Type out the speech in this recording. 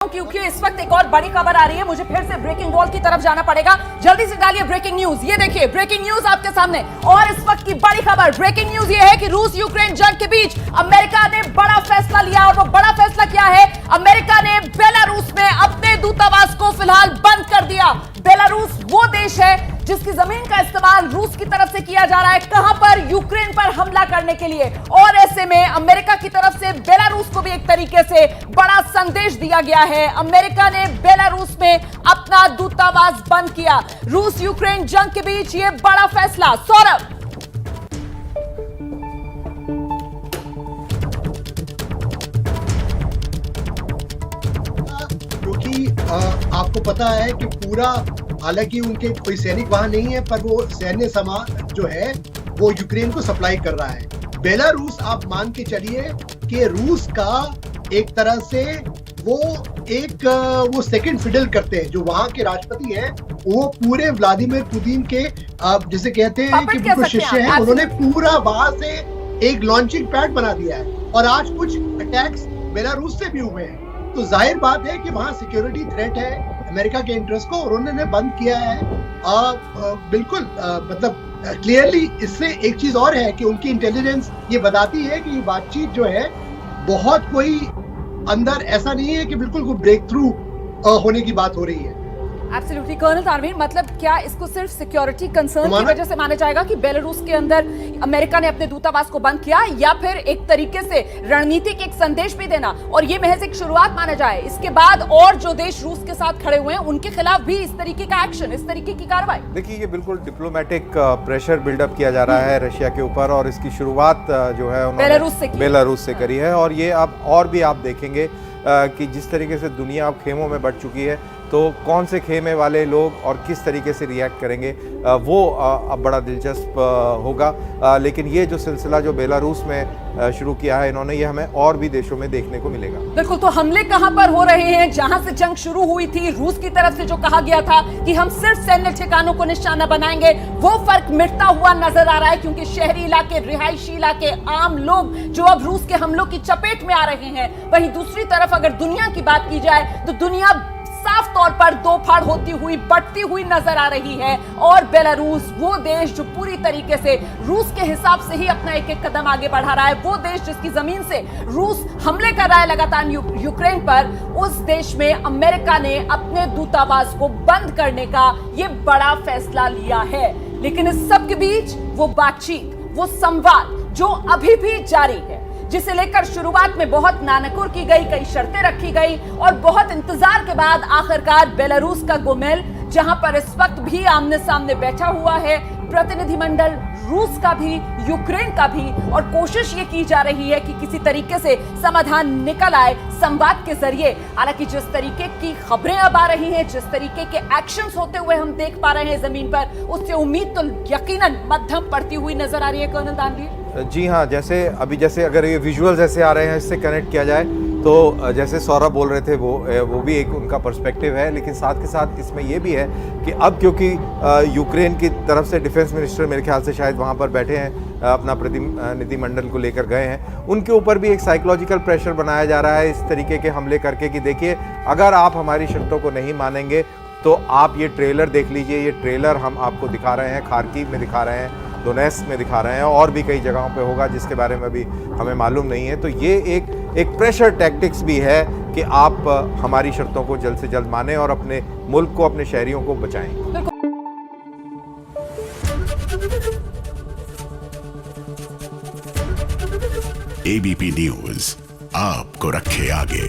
क्योंकि इस वक्त एक और बड़ी खबर आ रही है। मुझे फिर से ब्रेकिंग वॉल की तरफ जाना पड़ेगा। जल्दी से डालिए ब्रेकिंग न्यूज। ये देखिए ब्रेकिंग न्यूज आपके सामने। और इस वक्त की बड़ी खबर ब्रेकिंग न्यूज ये है कि रूस यूक्रेन जंग के बीच अमेरिका ने बड़ा फैसला लिया। और वो बड़ा फैसला क्या है? अमेरिका ने बेलारूस में अपने दूतावास को फिलहाल बंद कर दिया। बेलारूस वो देश है जिसकी जमीन का इस्तेमाल रूस की तरफ से किया जा रहा है। कहां पर? यूक्रेन पर हमला करने के लिए। और ऐसे में अमेरिका की तरफ से बेलारूस को भी एक तरीके से बड़ा संदेश दिया गया है। अमेरिका ने बेलारूस में अपना दूतावास बंद किया। रूस यूक्रेन जंग के बीच ये बड़ा फैसला। सौरभ, क्योंकि आपको पता है कि पूरा, हालांकि उनके कोई सैनिक वहां नहीं है, पर वो सैन्य सामान जो है वो यूक्रेन को सप्लाई कर रहा है। बेलारूस, आप मान के चलिए कि रूस का एक तरह से वो सेकंड फिडल करते हैं। जो वहां के राष्ट्रपति हैं वो पूरे व्लादिमीर पुतिन के जिसे कहते हैं कि बिल्कुल शिष्य हैं। उन्होंने पूरा वहां से एक लॉन्चिंग पैड बना दिया है और आज कुछ अटैक्स बेलारूस से भी हुए हैं। तो जाहिर बात है कि वहां सिक्योरिटी थ्रेट है अमेरिका के इंटरेस्ट को, और उन्होंने बंद किया है। बिल्कुल मतलब क्लियरली इससे एक चीज और है कि उनकी इंटेलिजेंस ये बताती है कि ये बातचीत जो है बहुत कोई अंदर ऐसा नहीं है कि बिल्कुल कोई ब्रेक थ्रू होने की बात हो रही है। एब्सोल्युटली कर्नल तानवीर, मतलब क्या इसको सिर्फ सिक्योरिटी कंसर्न की वजह से माना जाएगा कि बेलारूस के अंदर अमेरिका ने अपने दूतावास को बंद किया, या फिर एक तरीके से रणनीतिक एक संदेश भी देना और ये महज एक शुरुआत माना जाए? इसके बाद और जो देश रूस के साथ खड़े हुए हैं उनके खिलाफ भी इस तरीके का एक्शन, इस तरीके की कार्रवाई? देखिए, ये बिल्कुल डिप्लोमेटिक प्रेशर बिल्डअप किया जा रहा है रशिया के ऊपर, और इसकी शुरुआत जो है उन्होंने बेलारूस से करी है। और ये अब और भी आप देखेंगे कि जिस तरीके से दुनिया अब खेमों में बढ़ चुकी है, तो कौन से खेमे वाले लोग और किस तरीके से रिएक्ट करेंगे वो अब बड़ा दिलचस्प होगा। लेकिन ये जो सिलसिला जो बेलारूस में शुरू किया है इन्होंने, ये हमें और भी देशों में देखने को मिलेगा। बिल्कुल। तो हमले कहां पर हो रहे हैं? जहां से जंग शुरू हुई थी, रूस की तरफ से जो कहा गया था कि हम सिर्फ सैन्य ठिकानों को निशाना बनाएंगे, वो फर्क मिटता हुआ नजर आ रहा है, क्योंकि शहरी इलाके, रिहायशी इलाके, आम लोग जो अब रूस के हमलों की चपेट में आ रहे हैं। वहीं दूसरी तरफ अगर दुनिया की बात की जाए तो दुनिया साफ तौर पर दो फाड़ होती हुई, बढ़ती हुई नजर आ रही है। और बेलारूस वो देश जो पूरी तरीके से रूस के हिसाब से ही अपना एक एक कदम आगे बढ़ा रहा है, वो देश जिसकी जमीन से रूस हमले कर रहा है लगातार यूक्रेन पर, उस देश में अमेरिका ने अपने दूतावास को बंद करने का ये बड़ा फैसला लिया है। लेकिन इस सब के बीच वो बातचीत, वो संवाद जो अभी भी जारी है, जिसे लेकर शुरुआत में बहुत नानकुर की गई, कई शर्तें रखी गई और बहुत इंतजार के बाद आखिरकार बेलारूस का गोमेल, जहां पर इस वक्त भी आमने सामने बैठा हुआ है प्रतिनिधिमंडल रूस का भी, यूक्रेन का भी, और कोशिश ये की जा रही है कि किसी तरीके से समाधान निकल आए संवाद के जरिए। हालांकि जिस तरीके की खबरें अब आ रही हैं, जिस तरीके के एक्शंस होते हुए हम देख पा रहे हैं जमीन पर, उससे उम्मीद तो यकीनन मध्यम पड़ती हुई नजर आ रही है। कर्नल तानवीर जी हाँ, जैसे अगर ये विजुअल्स ऐसे आ रहे हैं, इससे कनेक्ट किया जाए तो जैसे सौरभ बोल रहे थे वो भी एक उनका पर्सपेक्टिव है। लेकिन साथ के साथ इसमें ये भी है कि अब क्योंकि यूक्रेन की तरफ से डिफेंस मिनिस्टर मेरे ख्याल से शायद वहाँ पर बैठे हैं, अपना प्रतिनिधिमंडल को लेकर गए हैं, उनके ऊपर भी एक साइकोलॉजिकल प्रेशर बनाया जा रहा है इस तरीके के हमले करके कि देखिए, अगर आप हमारी शर्तों को नहीं मानेंगे तो आप ये ट्रेलर देख लीजिए। ये ट्रेलर हम आपको दिखा रहे हैं, खार्किव में दिखा रहे हैं, डोनेट्स्क में दिखा रहे हैं, और भी कई जगहों पे होगा जिसके बारे में भी हमें मालूम नहीं है। तो ये एक प्रेशर टैक्टिक्स भी है कि आप हमारी शर्तों को जल्द से जल्द मानें और अपने मुल्क को, अपने शहरियों को बचाएं। एबीपी न्यूज़ आपको रखे आगे।